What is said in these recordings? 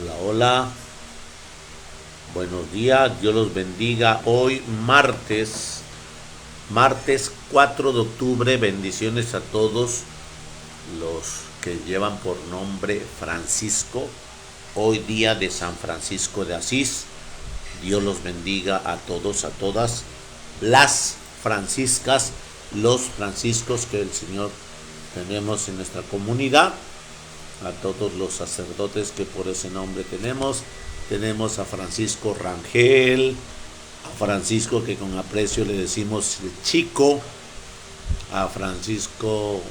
Hola, hola, buenos días, Dios los bendiga. Hoy martes 4 de octubre, bendiciones a todos los que llevan por nombre Francisco. Hoy día de San Francisco de Asís. Dios los bendiga a todos, a todas las franciscas, los franciscos que el Señor tenemos en nuestra comunidad, a todos los sacerdotes que por ese nombre tenemos. Tenemos a Francisco Rangel, a Francisco que con aprecio le decimos el chico, a Francisco,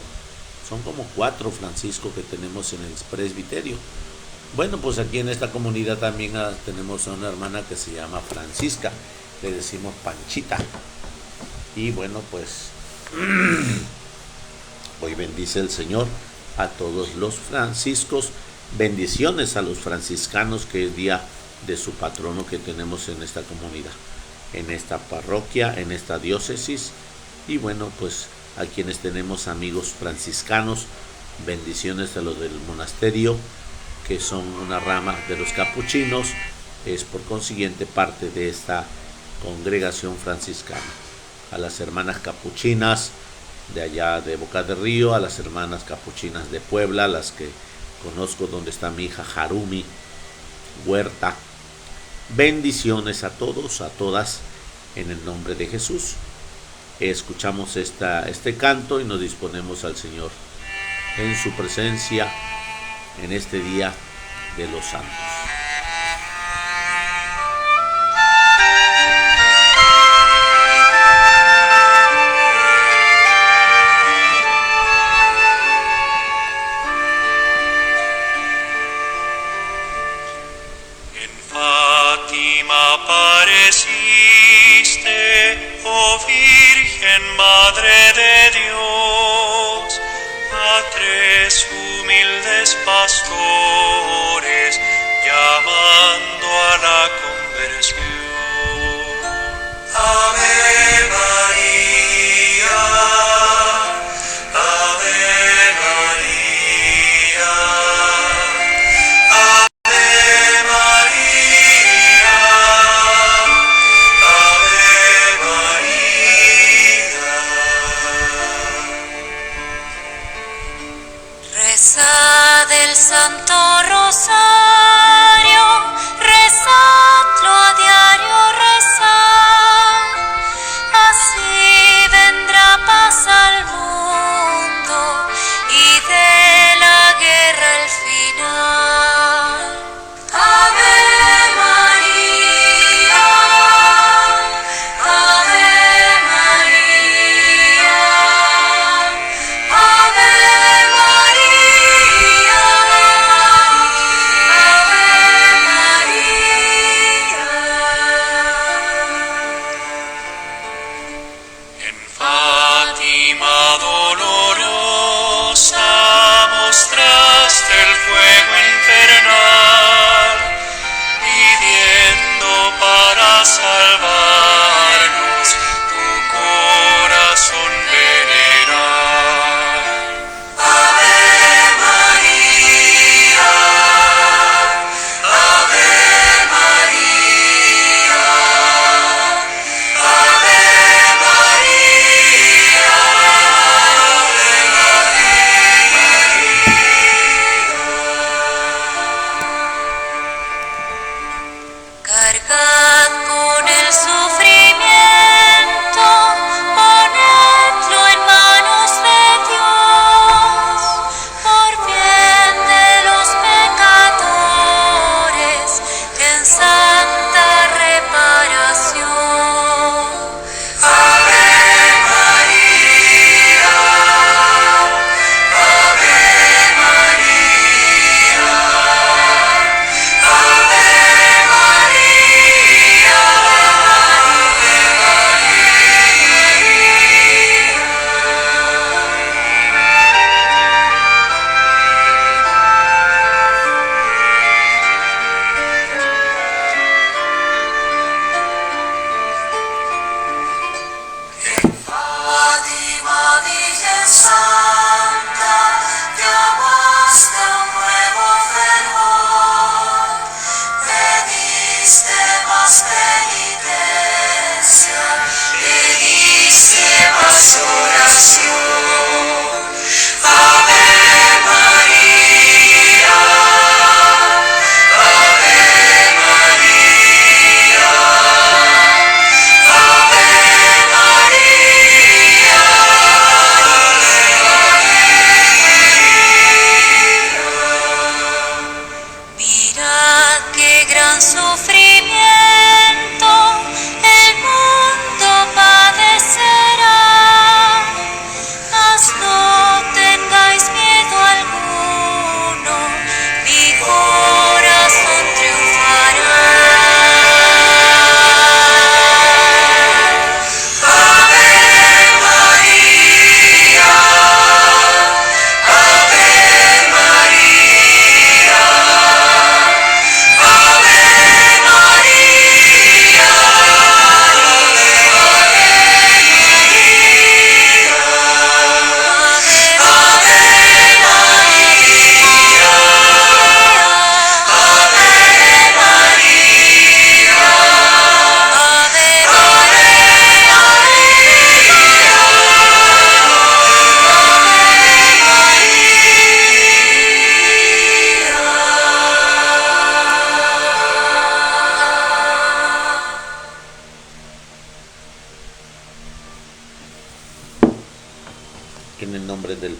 son como 4 Francisco que tenemos en el presbiterio. Bueno, pues aquí en esta comunidad también tenemos a una hermana que se llama Francisca, le decimos Panchita. Y bueno, pues hoy bendice el Señor a todos los franciscos. Bendiciones a los franciscanos, que es día de su patrono que tenemos en esta comunidad, en esta parroquia, en esta diócesis. Y bueno, pues a quienes tenemos amigos franciscanos, bendiciones a los del monasterio, que son una rama de los capuchinos, es por consiguiente parte de esta congregación franciscana. A las hermanas capuchinas de allá de Boca del Río, a las hermanas capuchinas de Puebla, las que conozco, donde está mi hija Harumi Huerta. Bendiciones a todos, a todas, en el nombre de Jesús. Escuchamos este canto y nos disponemos al Señor en su presencia en este día de los santos. Apareciste, oh Virgen Madre de Dios, a 3 humildes pastores, llamando a la conversión. Ave María, Ave María, Ave María, Ave María. Rezad el Santo Rosario, rezadlo a diario, rezad, así vendrá paz al mundo y de la guerra el final. Ave María, Ave María, Ave María, Ave María.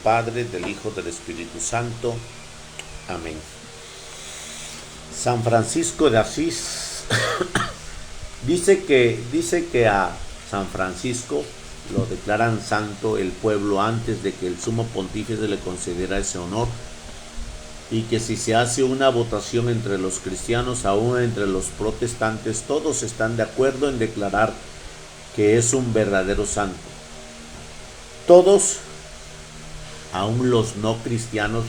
Padre, del Hijo, del Espíritu Santo. Amén. San Francisco de Asís dice que a San Francisco lo declaran santo el pueblo antes de que el sumo pontífice le concediera ese honor, y que si se hace una votación entre los cristianos, aún entre los protestantes, todos están de acuerdo en declarar que es un verdadero santo. Todos, aún los no cristianos,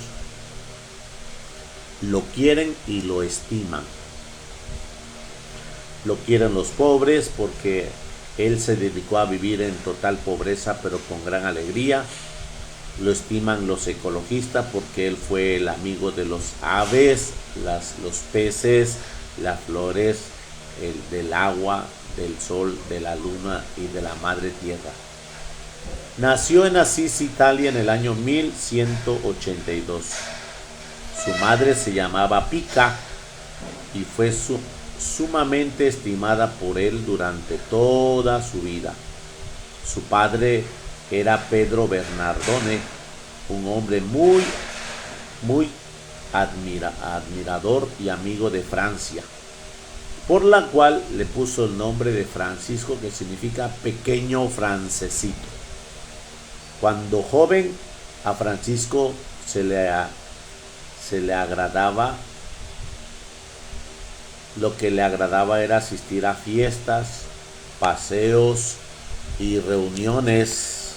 lo quieren y lo estiman. Lo quieren los pobres porque él se dedicó a vivir en total pobreza pero con gran alegría. Lo estiman los ecologistas porque él fue el amigo de los aves, los peces, las flores, del agua, del sol, de la luna y de la madre tierra. Nació en Asís, Italia, en el año 1182. Su madre se llamaba Pica y fue sumamente estimada por él durante toda su vida. Su padre era Pedro Bernardone, un hombre muy admirador y amigo de Francia, por la cual le puso el nombre de Francisco, que significa pequeño francesito. Cuando joven, a Francisco se le agradaba, lo que le agradaba era asistir a fiestas, paseos y reuniones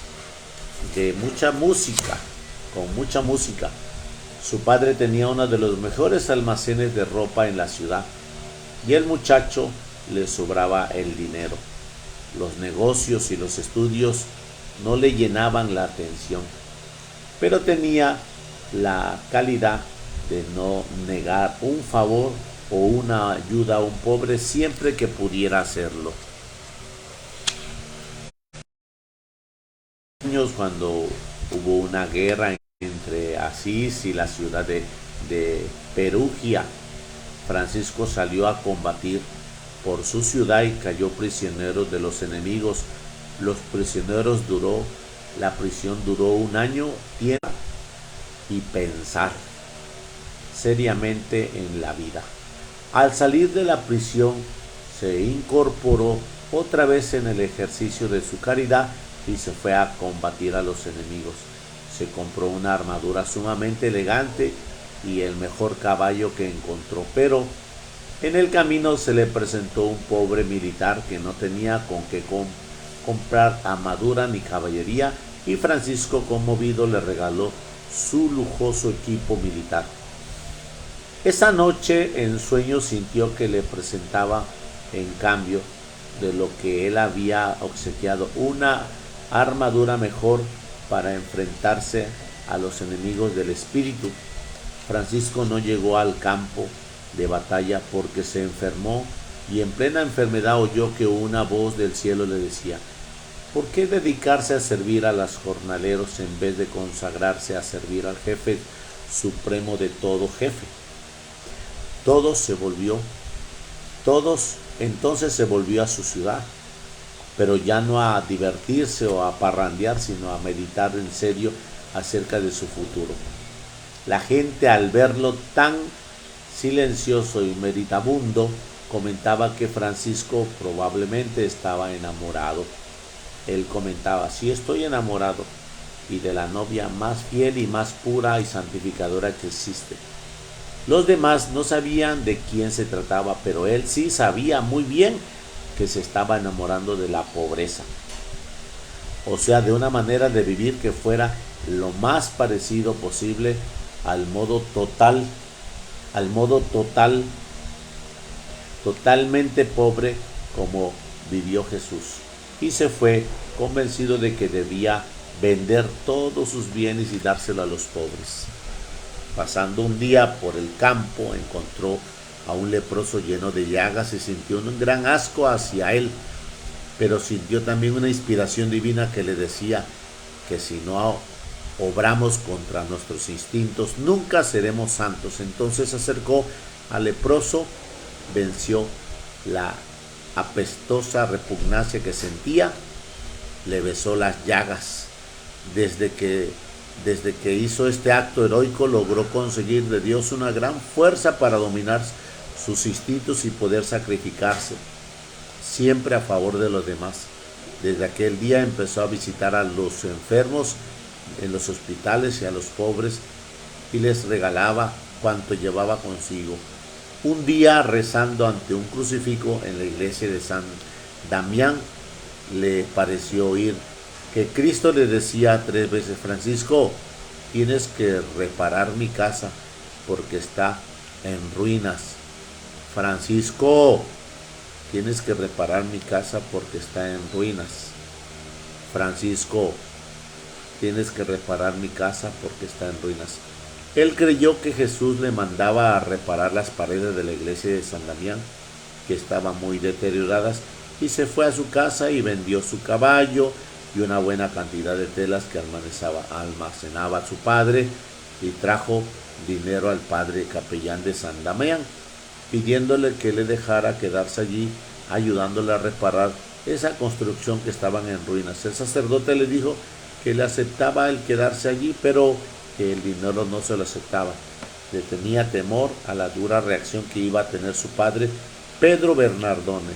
de mucha música, con mucha música. Su padre tenía uno de los mejores almacenes de ropa en la ciudad y el muchacho le sobraba el dinero. Los negocios y los estudios no le llenaban la atención, pero tenía la calidad de no negar un favor o una ayuda a un pobre siempre que pudiera hacerlo. Cuando hubo una guerra entre Asís y la ciudad de Perugia, Francisco salió a combatir por su ciudad y cayó prisionero de los enemigos. La prisión duró un año, y pensar seriamente en la vida. Al salir de la prisión, se incorporó otra vez en el ejercicio de su caridad y se fue a combatir a los enemigos. Se compró una armadura sumamente elegante y el mejor caballo que encontró, pero en el camino se le presentó un pobre militar que no tenía con qué comprar armadura ni caballería, y Francisco, conmovido, le regaló su lujoso equipo militar. Esa noche en sueños sintió que le presentaba, en cambio de lo que él había obsequiado, una armadura mejor para enfrentarse a los enemigos del espíritu. Francisco no llegó al campo de batalla porque se enfermó, y en plena enfermedad oyó que una voz del cielo le decía: ¿por qué dedicarse a servir a los jornaleros en vez de consagrarse a servir al jefe supremo de todo jefe? Entonces se volvió a su ciudad, pero ya no a divertirse o a parrandear, sino a meditar en serio acerca de su futuro. La gente, al verlo tan silencioso y meditabundo, comentaba que Francisco probablemente estaba enamorado. Él comentaba: sí, estoy enamorado, y de la novia más fiel y más pura y santificadora que existe. Los demás no sabían de quién se trataba, pero él sí sabía muy bien que se estaba enamorando de la pobreza, o sea, de una manera de vivir que fuera lo más parecido posible al modo totalmente pobre como vivió Jesús, y se fue convencido de que debía vender todos sus bienes y dárselo a los pobres. Pasando un día por el campo, encontró a un leproso lleno de llagas y sintió un gran asco hacia él, pero sintió también una inspiración divina que le decía que si no obramos contra nuestros instintos, nunca seremos santos. Entonces se acercó al leproso, venció la apestosa repugnancia que sentía, le besó las llagas. Desde que Desde que hizo este acto heroico logró conseguir de Dios una gran fuerza para dominar sus instintos y poder sacrificarse, siempre a favor de los demás. Desde aquel día empezó a visitar a los enfermos en los hospitales y a los pobres y les regalaba cuanto llevaba consigo. Un día, rezando ante un crucifijo en la iglesia de San Damián, le pareció oír que Cristo le decía 3 veces: Francisco, tienes que reparar mi casa porque está en ruinas. Francisco, tienes que reparar mi casa porque está en ruinas. Francisco, tienes que reparar mi casa porque está en ruinas. Él creyó que Jesús le mandaba a reparar las paredes de la iglesia de San Damián, que estaban muy deterioradas, y se fue a su casa y vendió su caballo y una buena cantidad de telas que almacenaba su padre, y trajo dinero al padre capellán de San Damián, pidiéndole que le dejara quedarse allí, ayudándole a reparar esa construcción que estaban en ruinas. El sacerdote le dijo que le aceptaba el quedarse allí, pero que el dinero no se lo aceptaba. Le tenía temor a la dura reacción que iba a tener su padre, Pedro Bernardone.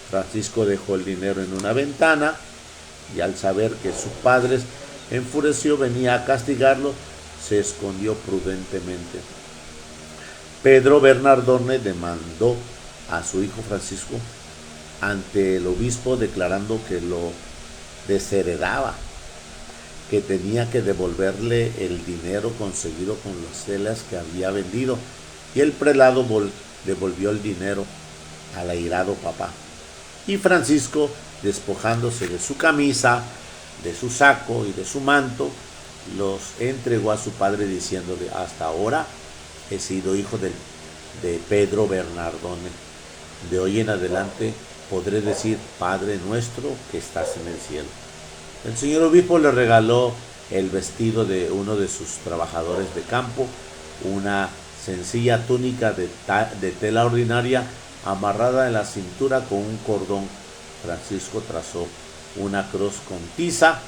Francisco dejó el dinero en una ventana y al saber que su padre, enfurecido, venía a castigarlo, se escondió prudentemente. Pedro Bernardone demandó a su hijo Francisco ante el obispo, declarando que lo desheredaba, que tenía que devolverle el dinero conseguido con las telas que había vendido, y el prelado devolvió el dinero al airado papá. Y Francisco, despojándose de su camisa, de su saco y de su manto, los entregó a su padre diciéndole: hasta ahora he sido hijo de Pedro Bernardone. De hoy en adelante podré decir: Padre nuestro que estás en el cielo. El señor obispo le regaló el vestido de uno de sus trabajadores de campo, una sencilla túnica de tela ordinaria amarrada en la cintura con un cordón. Francisco trazó una cruz con tiza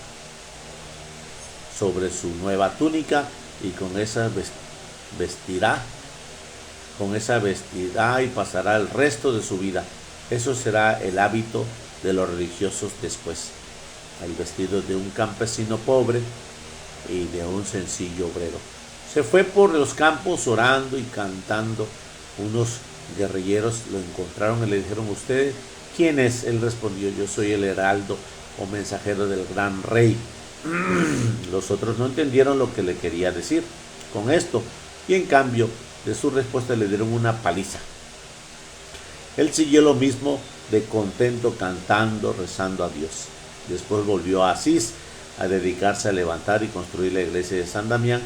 sobre su nueva túnica y con esa vestirá y pasará el resto de su vida. Eso será el hábito de los religiosos después. El vestido de un campesino pobre y de un sencillo obrero. Se fue por los campos orando y cantando. Unos guerrilleros lo encontraron y le dijeron: ¿usted quién es? Él respondió: yo soy el heraldo o mensajero del gran rey. Los otros no entendieron lo que le quería decir con esto, y en cambio de su respuesta le dieron una paliza. Él siguió lo mismo, de contento, cantando, rezando a Dios. Después volvió a Asís a dedicarse a levantar y construir la iglesia de San Damián,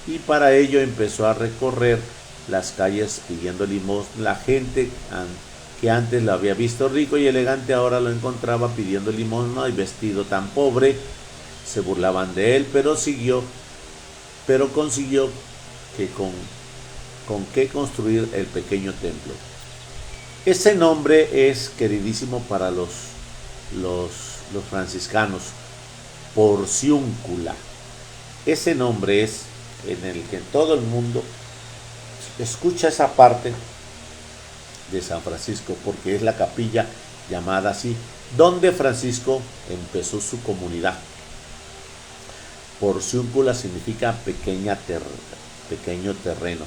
y para ello empezó a recorrer las calles pidiendo limosna. La gente que antes lo había visto rico y elegante ahora lo encontraba pidiendo limosna y vestido tan pobre. Se burlaban de él, pero consiguió que con qué construir el pequeño templo. Ese nombre es queridísimo para los franciscanos, Porciúncula. Ese nombre es en el que todo el mundo escucha esa parte de San Francisco, porque es la capilla llamada así, donde Francisco empezó su comunidad. Porciúncula significa pequeño terreno.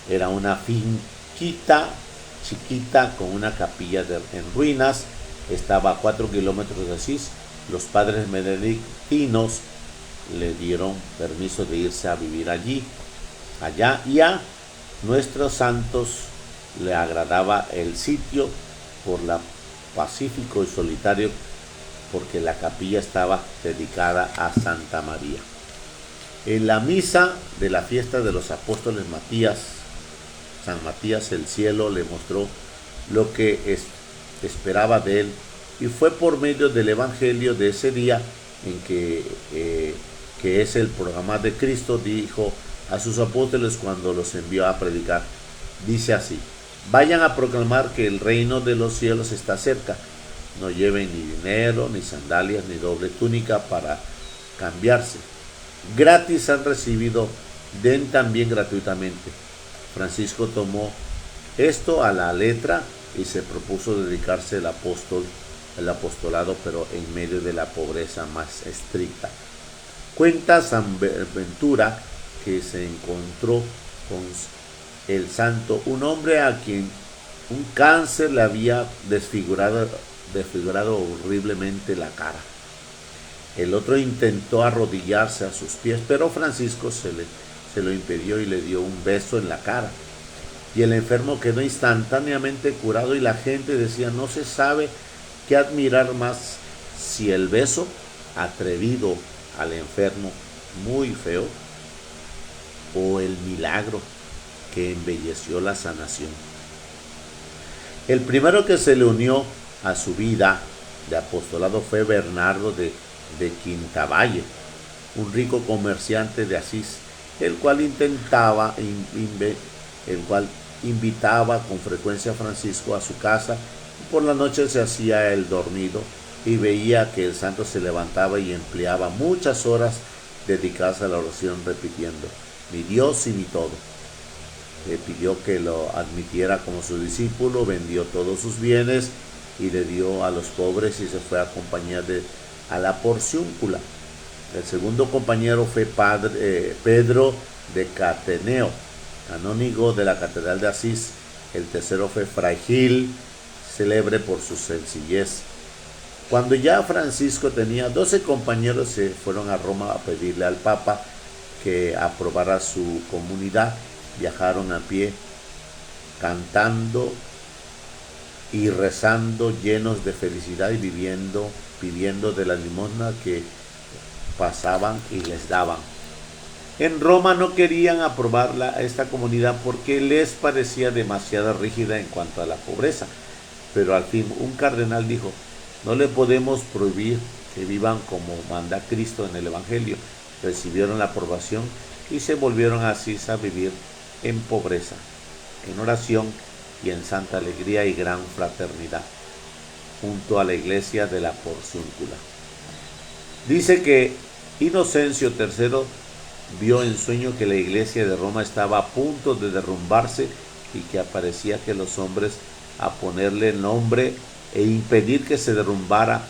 Era una finquita chiquita con una capilla en ruinas. Estaba a 4 kilómetros de Asís. Los padres benedictinos le dieron permiso de irse a vivir allá, y a nuestros santos le agradaba el sitio por la pacífico y solitario, porque la capilla estaba dedicada a Santa María. En la misa de la fiesta de los apóstoles San Matías, el cielo le mostró lo que esperaba de él, y fue por medio del evangelio de ese día en que es el programa de Cristo, dijo a sus apóstoles cuando los envió a predicar. Dice así: vayan a proclamar que el reino de los cielos está cerca. No lleven ni dinero, ni sandalias, ni doble túnica para cambiarse. gratis han recibido, den también gratuitamente. Francisco tomó esto a la letra y se propuso dedicarse al apostolado, pero en medio de la pobreza más estricta. Cuenta San Ventura que se encontró con el santo, un hombre a quien un cáncer le había desfigurado horriblemente la cara. El otro intentó arrodillarse a sus pies, pero Francisco se lo impidió y le dio un beso en la cara. Y el enfermo quedó instantáneamente curado y la gente decía, no se sabe qué admirar más, si el beso atrevido al enfermo muy feo o el milagro que embelleció la sanación. El primero que se le unió a su vida de apostolado fue Bernardo de Quintavalle, un rico comerciante de Asís, el cual invitaba con frecuencia a Francisco a su casa y por la noche se hacía el dormido y veía que el santo se levantaba y empleaba muchas horas dedicadas a la oración repitiendo, mi Dios y mi todo. Le pidió que lo admitiera como su discípulo, vendió todos sus bienes y le dio a los pobres y se fue a acompañar a la Porciúncula. El segundo compañero fue Pedro de Cateneo, canónigo de la Catedral de Asís. El tercero fue Fray Gil, célebre por su sencillez. Cuando ya Francisco tenía 12 compañeros, se fueron a Roma a pedirle al Papa que aprobara su comunidad. Viajaron a pie, cantando y rezando, llenos de felicidad y pidiendo de la limosna que pasaban y les daban. En Roma no querían aprobar esta comunidad porque les parecía demasiado rígida en cuanto a la pobreza, pero al fin un cardenal dijo, no le podemos prohibir que vivan como manda Cristo en el Evangelio. Recibieron la aprobación y se volvieron a Asís a vivir en pobreza, en oración y en santa alegría y gran fraternidad, junto a la iglesia de la Porciúncula. Dice que Inocencio III vio en sueño que la iglesia de Roma estaba a punto de derrumbarse y que aparecía que los hombres a ponerle nombre e impedir que se derrumbara.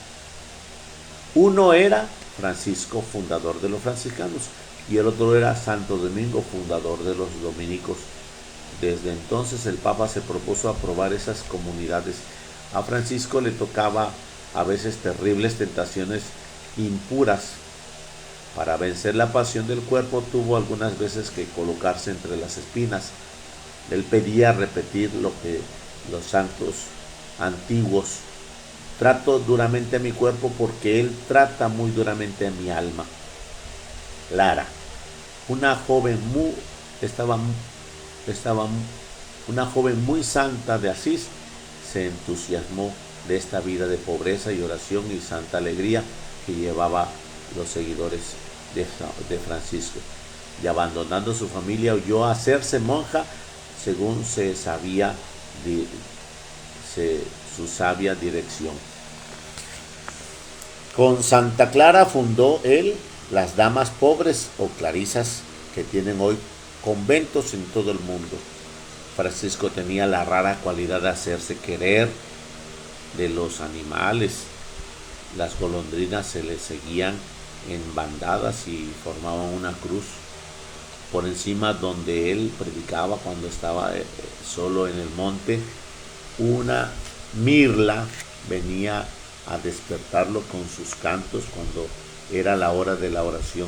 Uno era Francisco, fundador de los franciscanos, y el otro era Santo Domingo, fundador de los dominicos. Desde entonces el Papa se propuso aprobar esas comunidades. A Francisco le tocaba a veces terribles tentaciones impuras. Para vencer la pasión del cuerpo tuvo algunas veces que colocarse entre las espinas. Él pedía repetir lo que los santos antiguos, trato duramente a mi cuerpo porque él trata muy duramente a mi alma. Lara, una joven muy santa de Asís, se entusiasmó de esta vida de pobreza y oración y santa alegría que llevaba los seguidores de Francisco, y abandonando su familia huyó a hacerse monja según se sabía su sabia dirección. Con Santa Clara fundó él las damas pobres o clarisas que tienen hoy conventos en todo el mundo. Francisco tenía la rara cualidad de hacerse querer de los animales. Las golondrinas se le seguían en bandadas y formaban una cruz por encima donde él predicaba cuando estaba solo en el monte. Una mirla venía a despertarlo con sus cantos cuando era la hora de la oración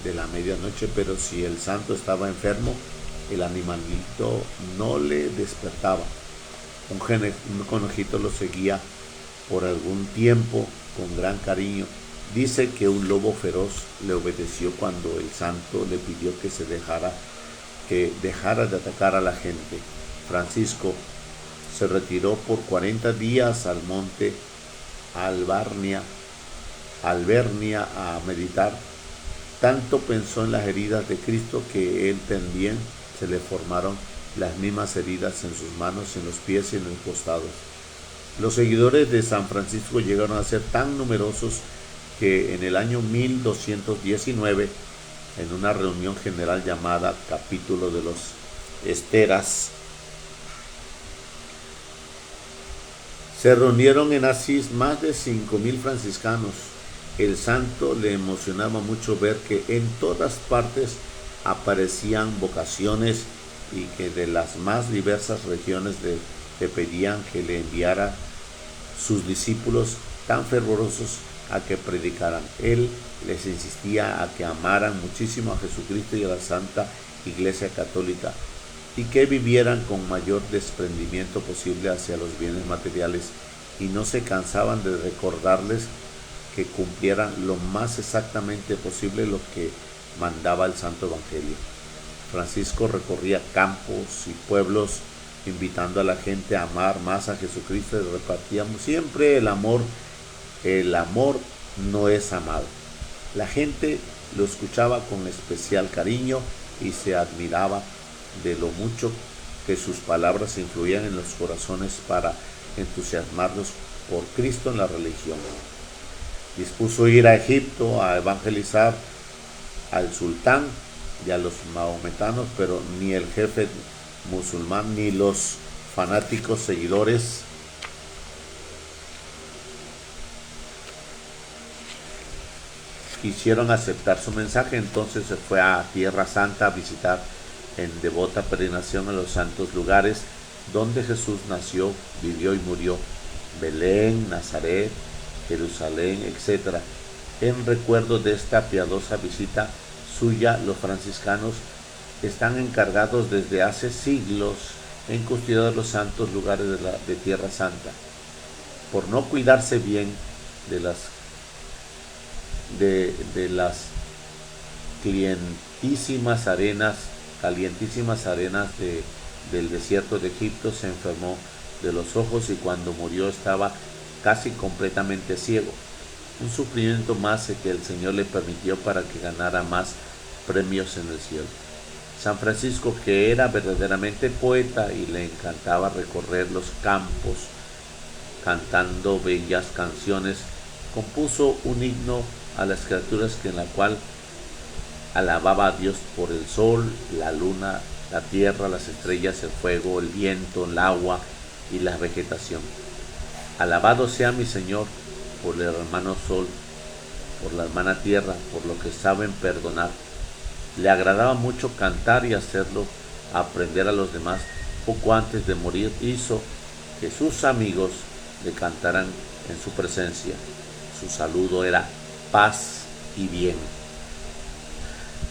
de la medianoche, pero si el santo estaba enfermo, el animalito no le despertaba. Un conejito lo seguía por algún tiempo con gran cariño. Dice que un lobo feroz le obedeció cuando el santo le pidió que dejara de atacar a la gente. Francisco se retiró por 40 días al monte Albernia a meditar. Tanto pensó en las heridas de Cristo que él también se le formaron las mismas heridas en sus manos, en los pies y en los costados. Los seguidores de San Francisco llegaron a ser tan numerosos que en el año 1219 en una reunión general llamada Capítulo de los Esteras. Se reunieron en Asís más de 5,000 franciscanos. El santo le emocionaba mucho ver que en todas partes aparecían vocaciones y que de las más diversas regiones le pedían que le enviara sus discípulos tan fervorosos a que predicaran. Él les insistía a que amaran muchísimo a Jesucristo y a la Santa Iglesia Católica y que vivieran con mayor desprendimiento posible hacia los bienes materiales, y no se cansaban de recordarles que cumplieran lo más exactamente posible lo que mandaba el Santo Evangelio. Francisco recorría campos y pueblos invitando a la gente a amar más a Jesucristo, y repartíamos siempre el amor. El amor no es amado. La gente lo escuchaba con especial cariño y se admiraba de lo mucho que sus palabras influían en los corazones para entusiasmarlos por Cristo en la religión. Dispuso ir a Egipto a evangelizar al sultán y a los mahometanos, pero ni el jefe musulmán ni los fanáticos seguidores quisieron aceptar su mensaje. Entonces se fue a Tierra Santa a visitar en devota peregrinación a los santos lugares donde Jesús nació, vivió y murió: Belén, Nazaret, Jerusalén, etc. En recuerdo de esta piadosa visita suya, los franciscanos están encargados desde hace siglos en custodiar los santos lugares de Tierra Santa. Por no cuidarse bien de las calientísimas arenas del desierto de Egipto, se enfermó de los ojos y cuando murió estaba casi completamente ciego. Un sufrimiento más que el Señor le permitió para que ganara más premios en el cielo. San Francisco, que era verdaderamente poeta y le encantaba recorrer los campos cantando bellas canciones, compuso un himno a las criaturas en la cual alababa a Dios por el sol, la luna, la tierra, las estrellas, el fuego, el viento, el agua y la vegetación. Alabado sea mi Señor por el hermano sol, por la hermana tierra, por lo que saben perdonar. Le agradaba mucho cantar y hacerlo aprender a los demás. Poco antes de morir hizo que sus amigos le cantaran en su presencia. Su saludo era paz y bien.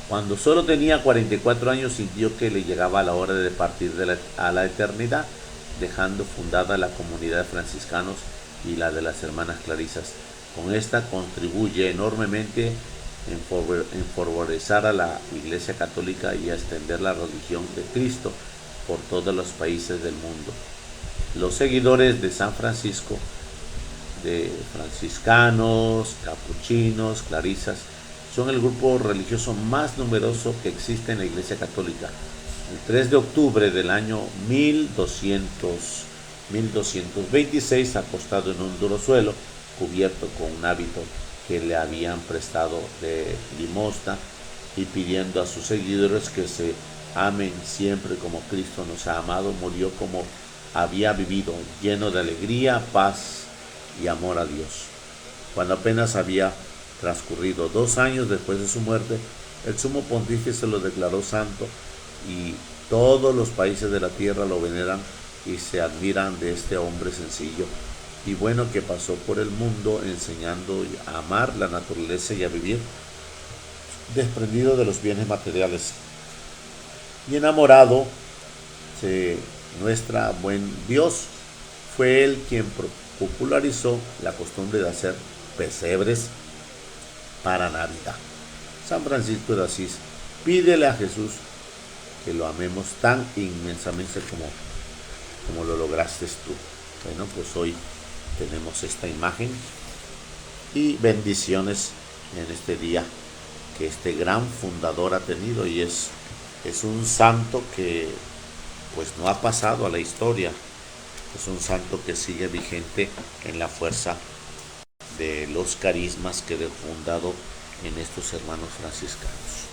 Cuando solo tenía 44 años sintió que le llegaba la hora de partir a la eternidad, dejando fundada la comunidad de franciscanos y la de las hermanas clarisas. Con esta contribuye enormemente en favorecer a la Iglesia Católica y a extender la religión de Cristo por todos los países del mundo. Los seguidores de San Francisco, de franciscanos, capuchinos, clarisas, son el grupo religioso más numeroso que existe en la Iglesia Católica. El 3 de octubre del año 1226, acostado en un duro suelo, cubierto con un hábito que le habían prestado de limosna y pidiendo a sus seguidores que se amen siempre como Cristo nos ha amado, murió como había vivido, lleno de alegría, paz y amor a Dios. Cuando apenas había transcurrido 2 años después de su muerte, el sumo pontífice lo declaró santo y todos los países de la tierra lo veneran y se admiran de este hombre sencillo y bueno que pasó por el mundo enseñando a amar la naturaleza y a vivir desprendido de los bienes materiales. Y enamorado de nuestra buen Dios, fue él quien popularizó la costumbre de hacer pesebres para Navidad. San Francisco de Asís, pídele a Jesús que lo amemos tan inmensamente como lo lograste tú. Bueno, pues hoy tenemos esta imagen y bendiciones en este día que este gran fundador ha tenido, y es un santo que pues no ha pasado a la historia, es un santo que sigue vigente en la fuerza de los carismas que he fundado en estos hermanos franciscanos.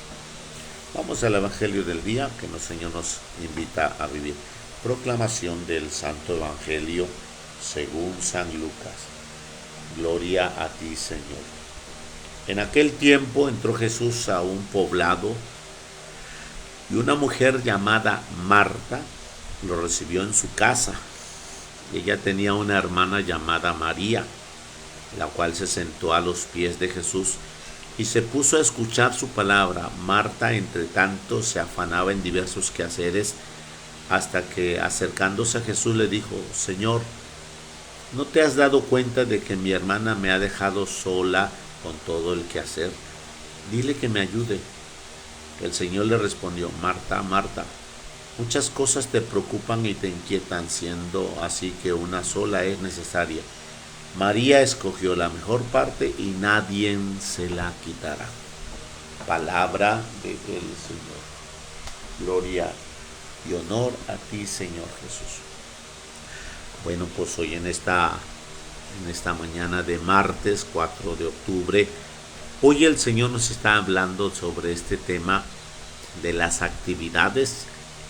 Vamos al Evangelio del día que el Señor nos invita a vivir. Proclamación del Santo Evangelio según San Lucas. Gloria a ti, Señor. En aquel tiempo entró Jesús a un poblado y una mujer llamada Marta lo recibió en su casa. Ella tenía una hermana llamada María, la cual se sentó a los pies de Jesús y se puso a escuchar su palabra. Marta, entre tanto, se afanaba en diversos quehaceres, hasta que, acercándose a Jesús, le dijo: Señor, ¿no te has dado cuenta de que mi hermana me ha dejado sola con todo el quehacer? Dile que me ayude. El Señor le respondió: Marta, Marta, muchas cosas te preocupan y te inquietan, siendo así que una sola es necesaria. María escogió la mejor parte y nadie se la quitará. Palabra del Señor. Gloria y honor a ti, Señor Jesús. Bueno, pues hoy en esta mañana de martes 4 de octubre, hoy el Señor nos está hablando sobre este tema de las actividades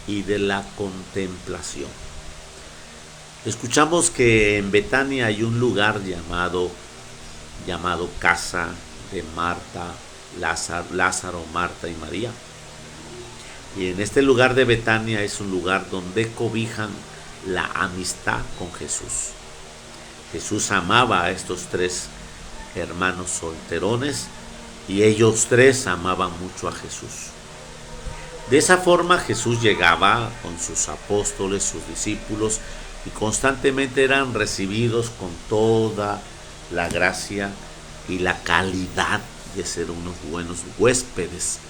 y de la contemplación. Escuchamos que en Betania hay un lugar llamado casa de Marta, Lázaro, Marta y María. Y en este lugar de Betania es un lugar donde cobijan la amistad con Jesús. Jesús amaba a estos tres hermanos solterones y ellos tres amaban mucho a Jesús. De esa forma Jesús llegaba con sus apóstoles, sus discípulos, y constantemente eran recibidos con toda la gracia y la calidad de ser unos buenos huéspedes.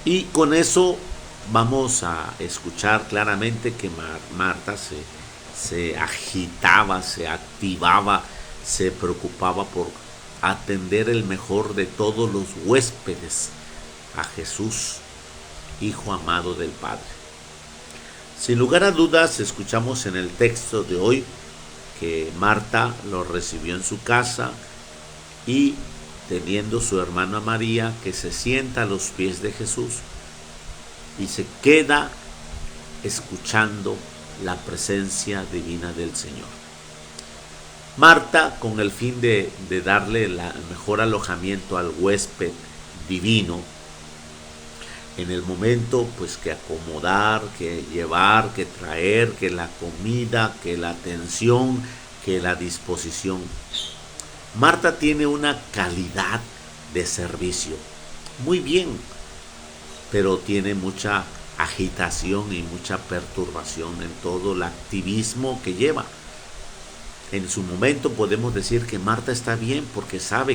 Y con eso vamos a escuchar claramente que Marta se agitaba, se activaba, se preocupaba por atender el mejor de todos los huéspedes, a Jesús, Hijo amado del Padre. Sin lugar a dudas, escuchamos en el texto de hoy que Marta lo recibió en su casa y, teniendo su hermana María, que se sienta a los pies de Jesús y se queda escuchando la presencia divina del Señor. Marta, con el fin de darle el mejor alojamiento al huésped divino, en el momento pues que acomodar, que llevar, que traer, que la comida, que la atención, que la disposición. Marta tiene una calidad de servicio muy bien, pero tiene mucha agitación y mucha perturbación en todo el activismo que lleva. En su momento podemos decir que Marta está bien porque sabe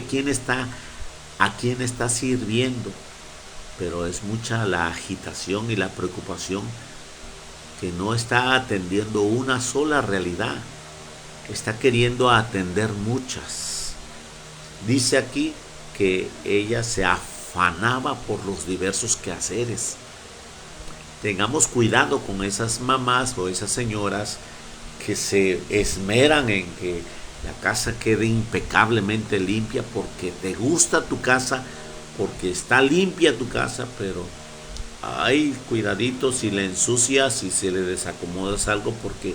a quién está sirviendo, pero es mucha la agitación y la preocupación que no está atendiendo una sola realidad, está queriendo atender muchas. Dice aquí que ella se afanaba por los diversos quehaceres. Tengamos cuidado con esas mamás o esas señoras que se esmeran en que la casa quede impecablemente limpia porque te gusta tu casa, porque está limpia tu casa, pero ay, cuidadito si le ensucias, si se le desacomodas algo, porque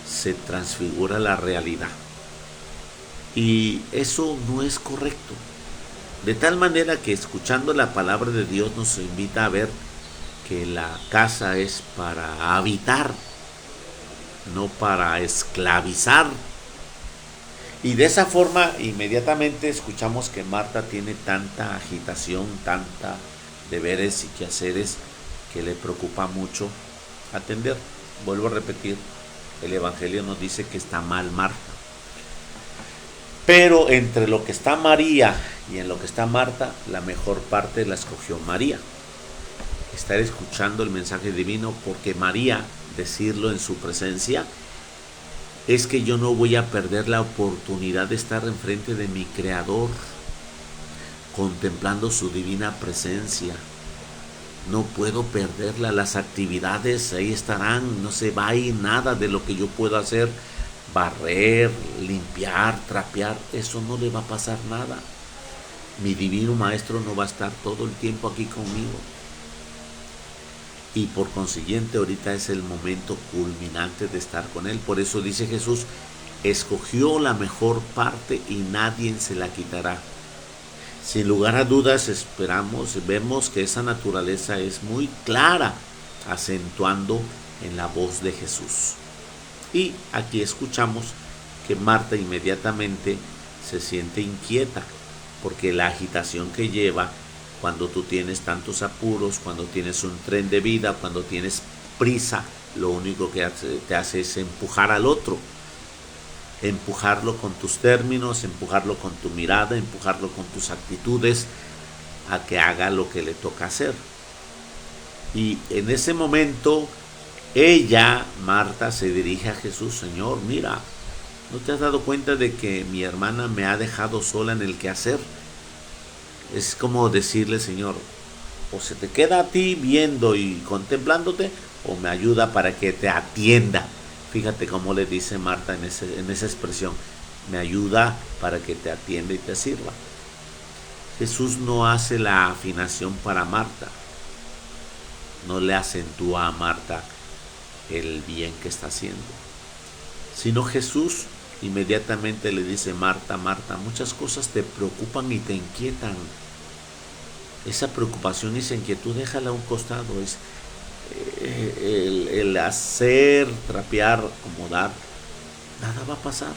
se transfigura la realidad. Y eso no es correcto. De tal manera que, escuchando la palabra de Dios, nos invita a ver que la casa es para habitar, no para esclavizar. Y de esa forma inmediatamente escuchamos que Marta tiene tanta agitación, tanta deberes y quehaceres que le preocupa mucho atender. Vuelvo a repetir, el Evangelio nos dice que está mal Marta. Pero entre lo que está María y en lo que está Marta, la mejor parte la escogió María. Estar escuchando el mensaje divino, porque María, decirlo en su presencia, es que yo no voy a perder la oportunidad de estar enfrente de mi Creador, contemplando su divina presencia. No puedo perderla, las actividades ahí estarán, no se va a ir nada de lo que yo puedo hacer, barrer, limpiar, trapear, eso no le va a pasar nada. Mi divino Maestro no va a estar todo el tiempo aquí conmigo. y por consiguiente ahorita es el momento culminante de estar con Él. Por eso dice Jesús, escogió la mejor parte y nadie se la quitará. Sin lugar a dudas vemos que esa naturaleza es muy clara, acentuando en la voz de Jesús. Y aquí escuchamos que Marta inmediatamente se siente inquieta, porque la agitación que lleva cuando tú tienes tantos apuros, cuando tienes un tren de vida, cuando tienes prisa, lo único que te hace es empujar al otro. Empujarlo con tus términos, empujarlo con tu mirada, empujarlo con tus actitudes a que haga lo que le toca hacer. Y en ese momento ella, Marta, se dirige a Jesús. Señor, mira, ¿no te has dado cuenta de que mi hermana me ha dejado sola en el quehacer? Es como decirle, Señor, o se te queda a ti viendo y contemplándote, o me ayuda para que te atienda. Fíjate cómo le dice Marta en esa expresión, me ayuda para que te atienda y te sirva. Jesús no hace la afinación para Marta, no le acentúa a Marta el bien que está haciendo, sino Jesús inmediatamente le dice, Marta, Marta, muchas cosas te preocupan y te inquietan. Esa preocupación y esa inquietud déjala a un costado. Es el hacer, trapear, acomodar, nada va a pasar.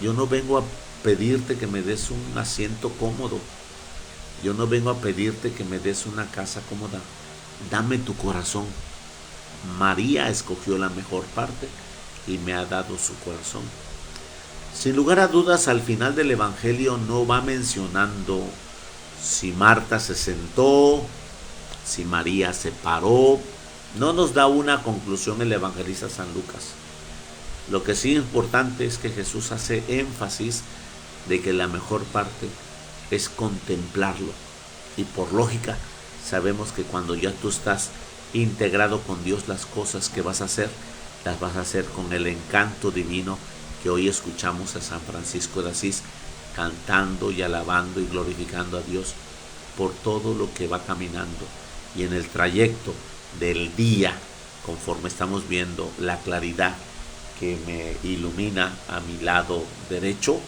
Yo no vengo a pedirte que me des un asiento cómodo. Yo no vengo a pedirte que me des una casa cómoda. Dame tu corazón. María escogió la mejor parte y me ha dado su corazón. Sin lugar a dudas, al final del Evangelio no va mencionando si Marta se sentó, si María se paró. No nos da una conclusión el evangelista San Lucas. Lo que sí es importante es que Jesús hace énfasis de que la mejor parte es contemplarlo. Y por lógica, sabemos que cuando ya tú estás integrado con Dios, las cosas que vas a hacer, las vas a hacer con el encanto divino que hoy escuchamos a San Francisco de Asís cantando y alabando y glorificando a Dios por todo lo que va caminando. Y en el trayecto del día, conforme estamos viendo la claridad que me ilumina a mi lado derecho,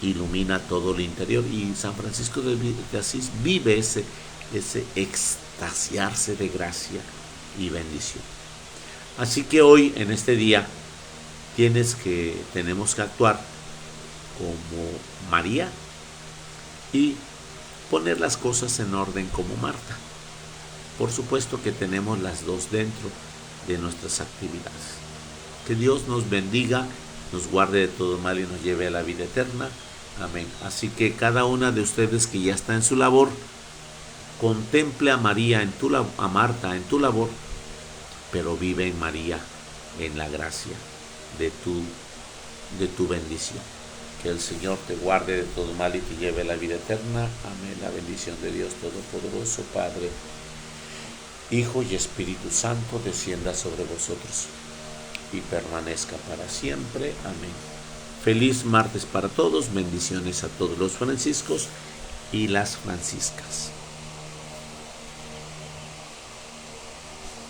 ilumina todo el interior. Y San Francisco de Asís vive ese extasiarse de gracia y bendición. Así que hoy, en este día, tenemos que actuar como María y poner las cosas en orden como Marta. Por supuesto que tenemos las dos dentro de nuestras actividades. Que Dios nos bendiga, nos guarde de todo mal y nos lleve a la vida eterna. Amén. Así que cada una de ustedes que ya está en su labor, contemple a María a Marta en tu labor, pero vive en María, en la gracia de tu bendición. Que el Señor te guarde de todo mal y te lleve a la vida eterna. Amén. La bendición de Dios Todopoderoso, Padre, Hijo y Espíritu Santo, descienda sobre vosotros y permanezca para siempre. Amén. Feliz martes para todos. Bendiciones a todos los franciscos y las franciscas.